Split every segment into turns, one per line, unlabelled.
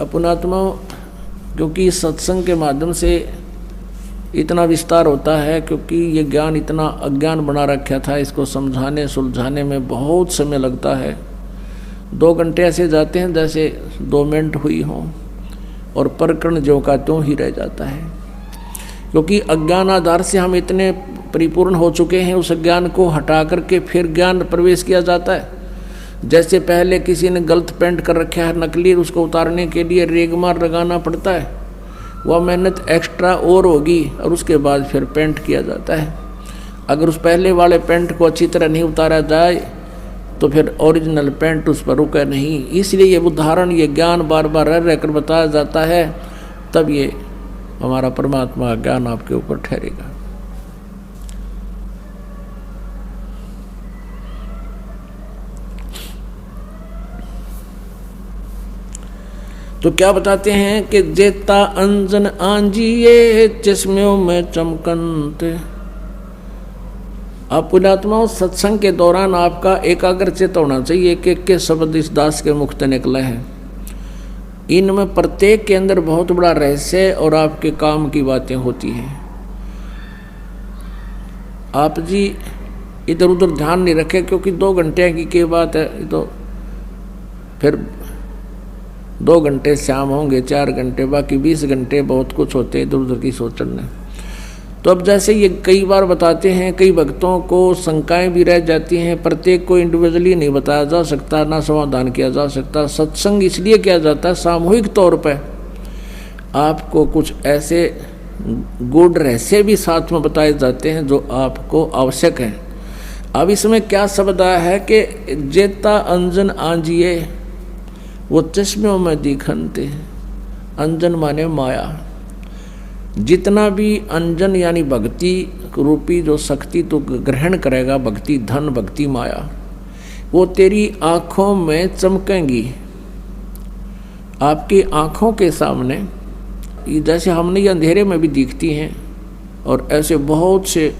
अपनात्मा, क्योंकि इस सत्संग के माध्यम से इतना विस्तार होता है, क्योंकि ये ज्ञान इतना अज्ञान बना रखा था, इसको समझाने सुलझाने में बहुत समय लगता है। 2 घंटे ऐसे जाते हैं जैसे 2 मिनट हुई हों, और प्रकरण जो का त्यों ही रह जाता है, क्योंकि अज्ञान आधार से हम इतने परिपूर्ण हो चुके हैं। उस ज्ञान को हटा करके फिर ज्ञान प्रवेश किया जाता है। जैसे पहले किसी ने गलत पेंट कर रखा है नकली, उसको उतारने के लिए रेगमार लगाना पड़ता है, वह मेहनत एक्स्ट्रा और होगी, और उसके बाद फिर पेंट किया जाता है। अगर उस पहले वाले पेंट को अच्छी तरह नहीं उतारा जाए तो फिर ओरिजिनल पेंट उस पर रुके नहीं। इसलिए ये उदाहरण, ये ज्ञान बार बार रह रहकर बताया जाता है, तब ये हमारा परमात्मा ज्ञान आपके ऊपर ठहरेगा। तो क्या बताते हैं कि जेता अंजन आंजिए चश्मों में चमकनते। आप पुण्यात्माओं, सत्संग के दौरान आपका एकाग्रचित होना चाहिए कि के शब्द इस दास के मुख से निकले हैं। इनमें प्रत्येक के अंदर बहुत बड़ा रहस्य और आपके काम की बातें होती हैं। आप जी इधर उधर ध्यान नहीं रखें, क्योंकि 2 घंटे की क्या बात है, तो फिर 2 घंटे शाम होंगे, 4 घंटे, बाकी 20 घंटे बहुत कुछ होते हैं इधर उधर की सोचने। तो अब जैसे ये कई बार बताते हैं, कई भक्तों को शंकाएं भी रह जाती हैं। प्रत्येक को इंडिविजुअली नहीं बताया जा सकता, ना समाधान किया जा सकता। सत्संग इसलिए किया जाता है सामूहिक तौर पर, आपको कुछ ऐसे गूढ़ रहस्य भी साथ में बताए जाते हैं जो आपको आवश्यक है। अब इसमें क्या शब्द आया है कि जेता अंजन आंजिए वो चश्मों में दिखनते। अंजन माने माया। जितना भी अंजन यानी भक्ति रूपी जो शक्ति तो ग्रहण करेगा, भक्ति धन, भक्ति माया, वो तेरी आँखों में चमकेंगी। आपकी आँखों के सामने जैसे हमने ये अंधेरे में भी दिखती हैं, और ऐसे बहुत से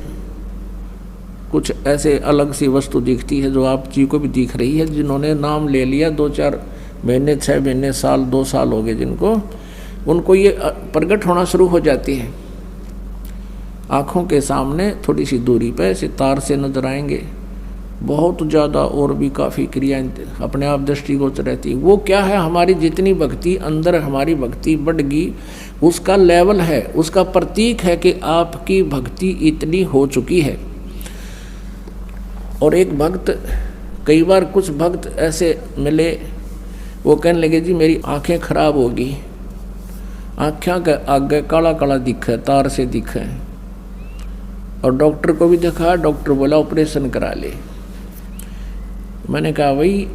कुछ ऐसे अलग सी वस्तु दिखती है जो आप जी को भी दिख रही है। जिन्होंने नाम ले लिया 2-4 महीने, 6 महीने, साल, 2 साल हो गए जिनको, उनको ये प्रकट होना शुरू हो जाती है। आँखों के सामने थोड़ी सी दूरी पे सितार से नजर आएंगे, बहुत ज़्यादा और भी काफ़ी क्रियाएं अपने आप दृष्टिगोचर रहती। वो क्या है, हमारी जितनी भक्ति अंदर हमारी भक्ति बढ़गी, उसका लेवल है, उसका प्रतीक है कि आपकी भक्ति इतनी हो चुकी है। और एक भक्त, कई बार कुछ भक्त ऐसे मिले, वो कहने लगे जी मेरी आंखें खराब होगी, आँखें के आगे काला काला दिखे, तार से दिखे, और डॉक्टर को भी दिखा, डॉक्टर बोला ऑपरेशन करा ले। मैंने कहा भाई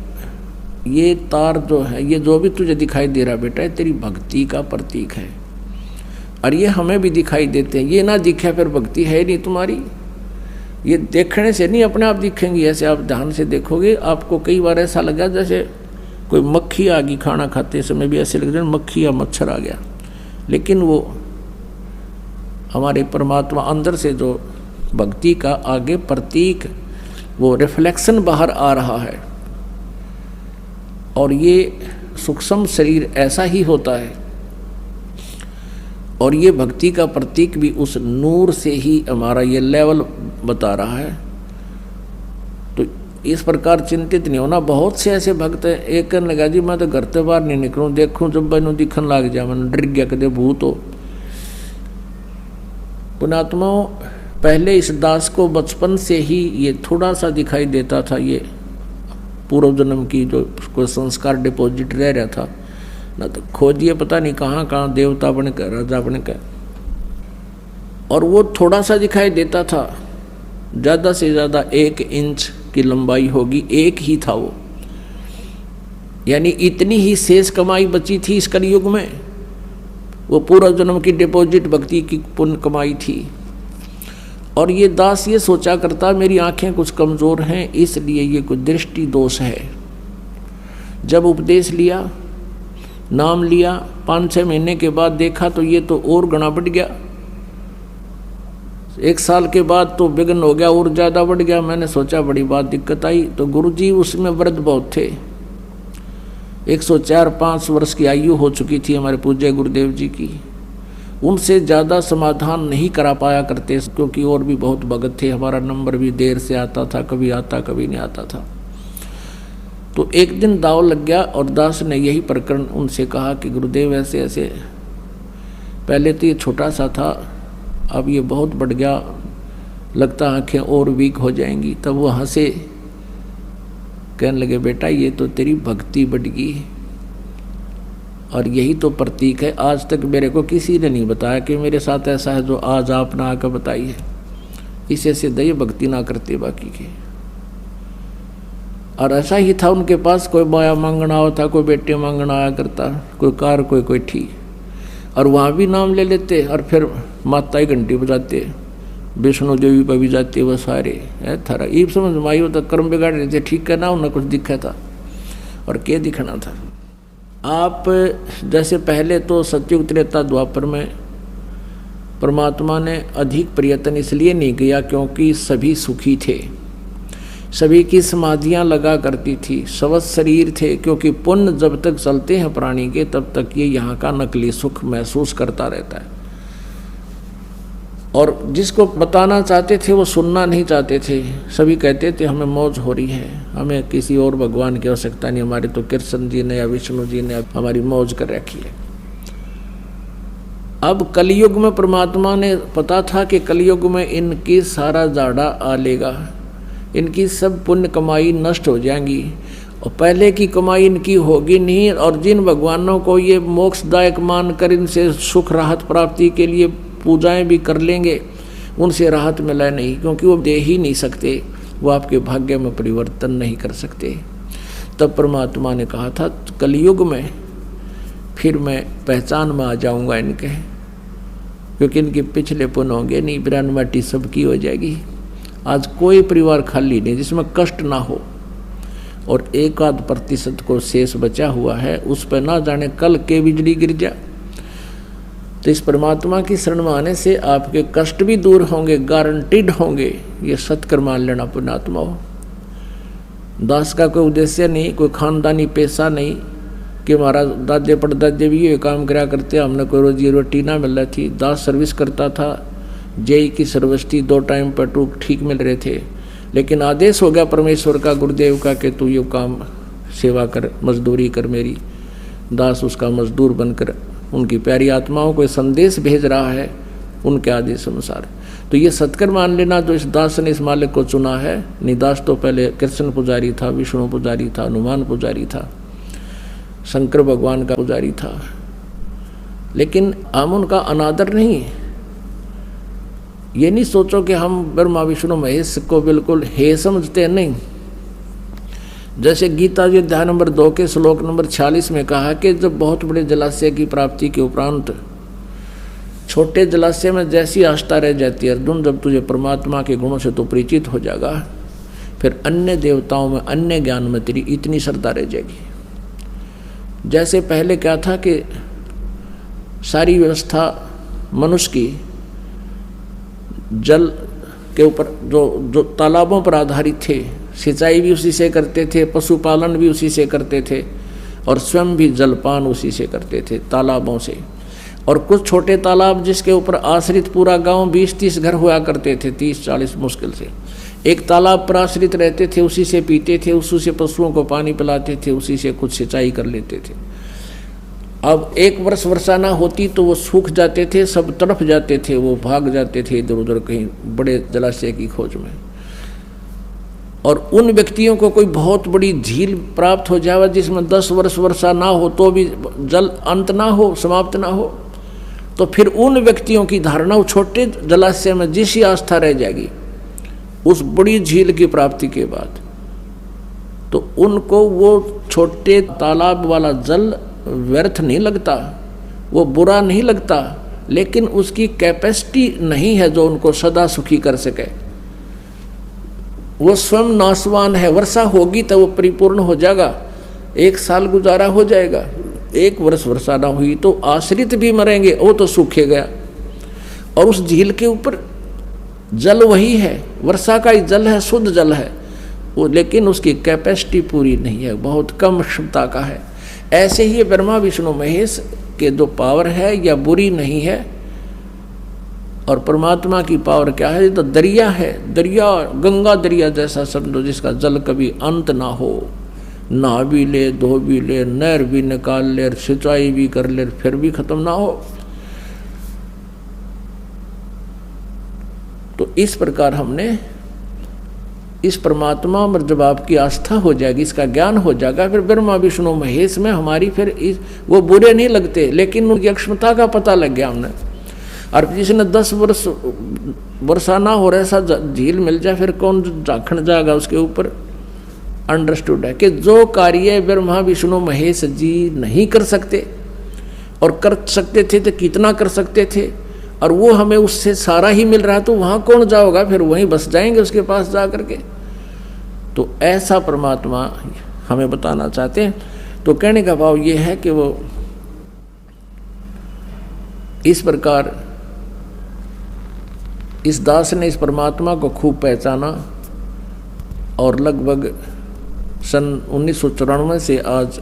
ये तार जो है, ये जो भी तुझे दिखाई दे रहा बेटा, तेरी भक्ति का प्रतीक है, और ये हमें भी दिखाई देते हैं। ये ना दिखे फिर भक्ति है नहीं तुम्हारी। ये देखने से नहीं अपने आप दिखेंगी, ऐसे आप ध्यान से देखोगे। आपको कई बार ऐसा लगा जैसे कोई मक्खी आ गई, खाना खाते समय भी ऐसे लग रहा है मक्खी या मच्छर आ गया, लेकिन वो हमारे परमात्मा अंदर से जो भक्ति का आगे प्रतीक, वो रिफ्लेक्शन बाहर आ रहा है। और ये सूक्ष्म शरीर ऐसा ही होता है, और ये भक्ति का प्रतीक भी उस नूर से ही हमारा ये लेवल बता रहा है। तो इस प्रकार चिंतित नहीं होना। बहुत से ऐसे भक्त हैं, एक कहने लगा जी मैं तो घर से बाहर नहीं निकलूँ, देखूँ जब मैंने दिखन लग जाए, मैंने डर गया कदे भूत हो। पुण्यात्माओं, पहले इस दास को बचपन से ही ये थोड़ा सा दिखाई देता था, ये पूर्व जन्म की जो कोई संस्कार डिपॉजिट रह रहा था ना, तो खोजिए पता नहीं कहाँ कहाँ देवता बनकर, राजा बनकर, और वो थोड़ा सा दिखाई देता था। ज़्यादा से ज़्यादा 1 इंच की लंबाई होगी, एक ही था वो, यानी इतनी ही शेष कमाई बची थी इस कलयुग में। वो पूर्व जन्म की डिपॉजिट भक्ति की पुण्य कमाई थी। और ये दास ये सोचा करता मेरी आंखें कुछ कमज़ोर हैं, इसलिए ये कुछ दृष्टि दोष है। जब उपदेश लिया, नाम लिया, 5-6 महीने के बाद देखा तो ये तो और गणा बढ़ गया। 1 साल के बाद तो विघ्न हो गया, और ज़्यादा बढ़ गया। मैंने सोचा बड़ी बात दिक्कत आई। तो गुरुजी उसमें वृद्ध बहुत थे, 104-5 वर्ष की आयु हो चुकी थी हमारे पूज्य गुरुदेव जी की। उनसे ज़्यादा समाधान नहीं करा पाया करते, क्योंकि और भी बहुत भगत थे। हमारा नंबर भी देर से आता था, कभी आता कभी नहीं आता था। तो एक दिन दाव लग गया और दास ने यही प्रकरण उनसे कहा कि गुरुदेव ऐसे ऐसे, पहले तो ये छोटा सा था, अब ये बहुत बढ़ गया, लगता आँखें और वीक हो जाएंगी। तब वो हंसे, कहने लगे बेटा ये तो तेरी भक्ति बढ़ गई, और यही तो प्रतीक है। आज तक मेरे को किसी ने नहीं बताया कि मेरे साथ ऐसा है जो आज आपने आकर बताई है। इसे सिद्ध ये भक्ति ना करते बाकी के। और ऐसा ही था उनके पास, कोई माया मांगना होता, कोई बेटे मांगना आया करता, कोई कार कोई ठीक, और वहाँ भी नाम ले लेते और फिर माता ही घंटी बजाते, विष्णु देवी पर भी जाते वो सारे है थारा। ये समझ में आई होता कर्म बिगाड़ रहे थे, ठीक करना उन्हें कुछ दिखा था और क्या दिखना था। आप जैसे पहले तो सतयुग त्रेता द्वापर में परमात्मा ने अधिक प्रयत्न इसलिए नहीं किया क्योंकि सभी सुखी थे, सभी की समाधियां लगा करती थी, स्वस्थ शरीर थे। क्योंकि पुण्य जब तक चलते हैं प्राणी के तब तक ये यहाँ का नकली सुख महसूस करता रहता है। और जिसको बताना चाहते थे वो सुनना नहीं चाहते थे। सभी कहते थे हमें मौज हो रही है, हमें किसी और भगवान की आवश्यकता नहीं, हमारे तो कृष्ण जी ने या विष्णु जी ने हमारी मौज कर रखी है। अब कलयुग में परमात्मा ने पता था कि कलयुग में इनकी सारा जाड़ा आ लेगा, इनकी सब पुण्य कमाई नष्ट हो जाएंगी और पहले की कमाई इनकी होगी नहीं। और जिन भगवानों को ये मोक्षदायक मानकर इनसे सुख राहत प्राप्ति के लिए पूजाएं भी कर लेंगे, उनसे राहत मिला नहीं, क्योंकि वो दे ही नहीं सकते, वो आपके भाग्य में परिवर्तन नहीं कर सकते। तब परमात्मा ने कहा था कलयुग में फिर मैं पहचान में आ जाऊंगा इनके, क्योंकि इनके पिछले पुण्य होंगे नहीं, बिरान माटी सबकी हो जाएगी। आज कोई परिवार खाली नहीं जिसमें कष्ट ना हो, और 1-8% को शेष बचा हुआ है, उस पर ना जाने कल के बिजली गिर जाए। तो इस परमात्मा की शरण में आने से आपके कष्ट भी दूर होंगे, गारंटीड होंगे। ये सत्कर्म मान लेना पुण्यात्मा हो। दास का कोई उद्देश्य नहीं, कोई खानदानी पैसा नहीं कि हमारा दादे परदादे भी ये काम करा करते, हमने कोई रोजी रोटी ना मिल रही थी। दास सर्विस करता था, जेई की सर्विस थी, 2 टाइम पर टू ठीक मिल रहे थे, लेकिन आदेश हो गया परमेश्वर का, गुरुदेव का कि तू ये काम सेवा कर, मजदूरी कर मेरी। दास उसका मजदूर बनकर उनकी प्यारी आत्माओं को संदेश भेज रहा है उनके आदेश अनुसार। तो ये सत्कर्म मान लेना जो इस दास ने इस मालिक को चुना है। निदास तो पहले कृष्ण पुजारी था, विष्णु पुजारी था, हनुमान पुजारी था, शंकर भगवान का पुजारी था, लेकिन हम उनका अनादर नहीं। ये नहीं सोचो कि हम ब्रह्मा विष्णु महेश को बिल्कुल हे समझते हैं, नहीं। जैसे गीता जी अध्याय नंबर 2 के श्लोक नंबर 46 में कहा कि जब बहुत बड़े जलाशय की प्राप्ति के उपरांत छोटे जलाशय में जैसी आस्था रह जाती है अर्जुन, जब तुझे परमात्मा के गुणों से तो परिचित हो जाएगा, फिर अन्य देवताओं में, अन्य ज्ञान में तेरी इतनी श्रद्धा रह जाएगी। जैसे पहले क्या था कि सारी व्यवस्था मनुष्य की जल के ऊपर जो तालाबों पर आधारित थे, सिंचाई भी उसी से करते थे, पशुपालन भी उसी से करते थे, और स्वयं भी जलपान उसी से करते थे, तालाबों से। और कुछ छोटे तालाब जिसके ऊपर आश्रित पूरा गांव 20-30 घर हुआ करते थे, 30-40 मुश्किल से एक तालाब पर आश्रित रहते थे, उसी से पीते थे, उसी से पशुओं को पानी पिलाते थे, उसी से कुछ सिंचाई कर लेते थे। अब एक वर्ष वर्षा ना होती तो वो सूख जाते थे, सब तड़प जाते थे, वो भाग जाते थे इधर उधर कहीं बड़े जलाशय की खोज में। और उन व्यक्तियों को कोई बहुत बड़ी झील प्राप्त हो जाए जिसमें 10 वर्ष वर्षा ना हो तो भी जल अंत ना हो, समाप्त ना हो, तो फिर उन व्यक्तियों की धारणा छोटे जलाशय में जिस आस्था रह जाएगी उस बड़ी झील की प्राप्ति के बाद, तो उनको वो छोटे तालाब वाला जल व्यर्थ नहीं लगता, वो बुरा नहीं लगता, लेकिन उसकी कैपेसिटी नहीं है जो उनको सदा सुखी कर सके। वो स्वयं नाशवान है। वर्षा होगी तो वो परिपूर्ण हो जाएगा, 1 साल गुजारा हो जाएगा। 1 वर्ष वर्षा ना हुई तो आश्रित भी मरेंगे, वो तो सूखे गया। और उस झील के ऊपर जल वही है, वर्षा का ही जल है, शुद्ध जल है वो, लेकिन उसकी कैपेसिटी पूरी नहीं है, बहुत कम क्षमता का है। ऐसे ही ब्रह्मा विष्णु महेश के जो पावर है या बुरी नहीं है, और परमात्मा की पावर क्या है? तो दरिया है, दरिया, गंगा दरिया जैसा समझो, जिसका जल कभी अंत ना हो, नहा भी ले, धो भी ले, नहर भी निकाल ले, सिंचाई भी कर ले, फिर भी खत्म ना हो। तो इस प्रकार हमने इस परमात्मा में जब आपकी आस्था हो जाएगी, इसका ज्ञान हो जाएगा, फिर ब्रह्मा विष्णु महेश में हमारी फिर वो बुरे नहीं लगते, लेकिन उनकी अक्षमता का पता लग गया हमने। और जिसने 10 वर्षा ना हो रहा ऐसा झील मिल जाए, फिर कौन झांखण जाएगा उसके ऊपर। अंडरस्टूड है कि जो कार्य ब्रह्मा विष्णु महेश जी नहीं कर सकते, और कर सकते थे तो कितना कर सकते थे, और वो हमें उससे सारा ही मिल रहा है, तो वहाँ कौन जाओगा? फिर वहीं बस जाएंगे उसके पास जा करके। तो ऐसा परमात्मा हमें बताना चाहते हैं। तो कहने का भाव ये है कि वो इस प्रकार इस दास ने इस परमात्मा को खूब पहचाना, और लगभग सन 1994 से आज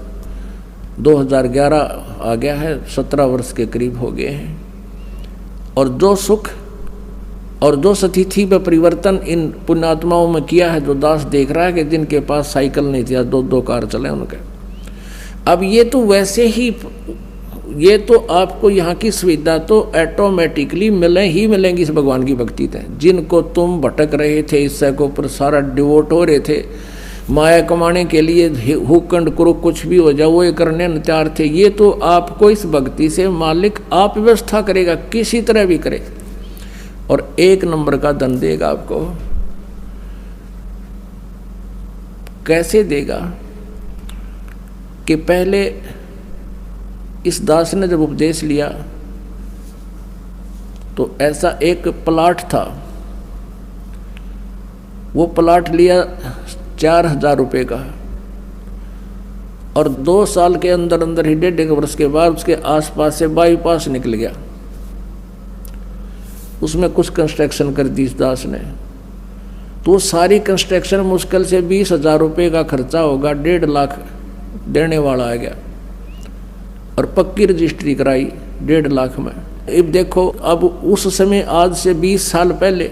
2011 आ गया है, 17 वर्ष के करीब हो गए हैं। और जो सुख और जो स्थिति में परिवर्तन इन पुण्यात्माओं में किया है, जो दास देख रहा है कि जिनके पास साइकिल नहीं थी, 2 कार चले उनके। अब ये तो वैसे ही, ये तो आपको यहाँ की सुविधा तो ऑटोमेटिकली मिलेंगी इस भगवान की भक्ति से। जिनको तुम भटक रहे थे, इससे को ऊपर सारा डिवोट हो रहे थे, माया कमाने के लिए हुकंड करो, कुछ भी हो जाओ, वो ये करने न तैयार थे, ये तो आपको इस भक्ति से मालिक आप व्यवस्था करेगा, किसी तरह भी करे, और 1 नंबर का धन देगा आपको। कैसे देगा? कि पहले इस दास ने जब उपदेश लिया तो ऐसा एक प्लाट था, वो प्लाट लिया 4000 रुपये का, और 2 साल के अंदर अंदर ही 1.5 वर्ष के बाद उसके आसपास से बाईपास निकल गया। उसमें कुछ कंस्ट्रक्शन कर दी इस दास ने, तो सारी कंस्ट्रक्शन मुश्किल से 20,000 रुपये का खर्चा होगा, 1.5 लाख देने वाला आ गया, और पक्की रजिस्ट्री कराई 1.5 लाख में। अब देखो, अब उस समय आज से 20 साल पहले,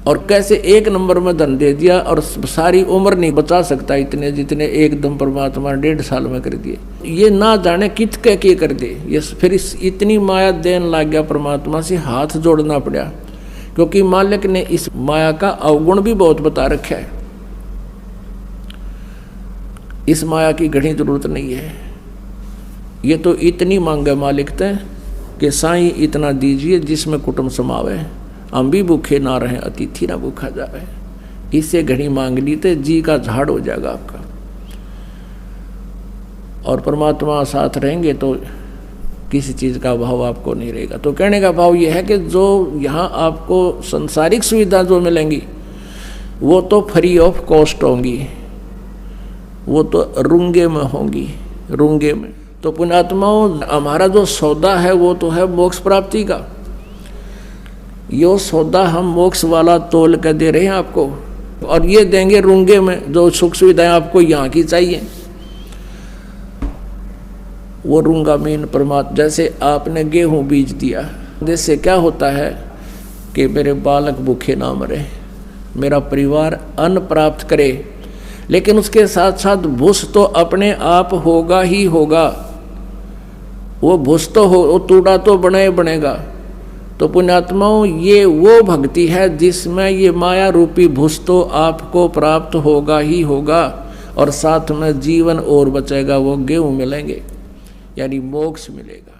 और कैसे 1 नंबर में धन दे दिया, और सारी उम्र नहीं बचा सकता इतने जितने एकदम परमात्मा 1.5 साल में कर दिए। ये ना जाने कित के कर दे, ये फिर इतनी माया देन लग गया परमात्मा से, हाथ जोड़ना पड़ा, क्योंकि मालिक ने इस माया का अवगुण भी बहुत बता रखा है। इस माया की घनी जरूरत नहीं है, ये तो इतनी मांगे मालिक ते कि साईं इतना दीजिए जिसमें कुटुंब समावे, हम भी भूखे ना रहे, अतिथि ना भूखा जावे। इससे घड़ी मांग ली तो जी का झाड़ हो जाएगा आपका, और परमात्मा साथ रहेंगे तो किसी चीज़ का अभाव आपको नहीं रहेगा। तो कहने का भाव यह है कि जो यहाँ आपको संसारिक सुविधा जो मिलेंगी वो तो फ्री ऑफ कॉस्ट होंगी, वो तो रुंगे में होंगी, रुंगे में। तो पुण्यात्माओं, हमारा जो सौदा है वो तो है मोक्ष प्राप्ति का। यो सौदा हम मोक्ष वाला तोल कर दे रहे हैं आपको, और ये देंगे रुंगे में, जो सुख सुविधाएं आपको यहाँ की चाहिए वो रूंगा मीन परमात्मा। जैसे आपने गेहूं बीज दिया, जिससे क्या होता है कि मेरे बालक भूखे ना मरे, मेरा परिवार अन्न प्राप्त करे, लेकिन उसके साथ साथ भूस तो अपने आप होगा ही होगा। वो भूस तो हो, वो तूड़ा तो बनेगा। तो पुण्यात्माओं, ये वो भक्ति है जिसमें ये माया रूपी भूस तो आपको प्राप्त होगा ही होगा, और साथ में जीवन और बचेगा, वो गेहूं मिलेंगे, यानी मोक्ष मिलेगा।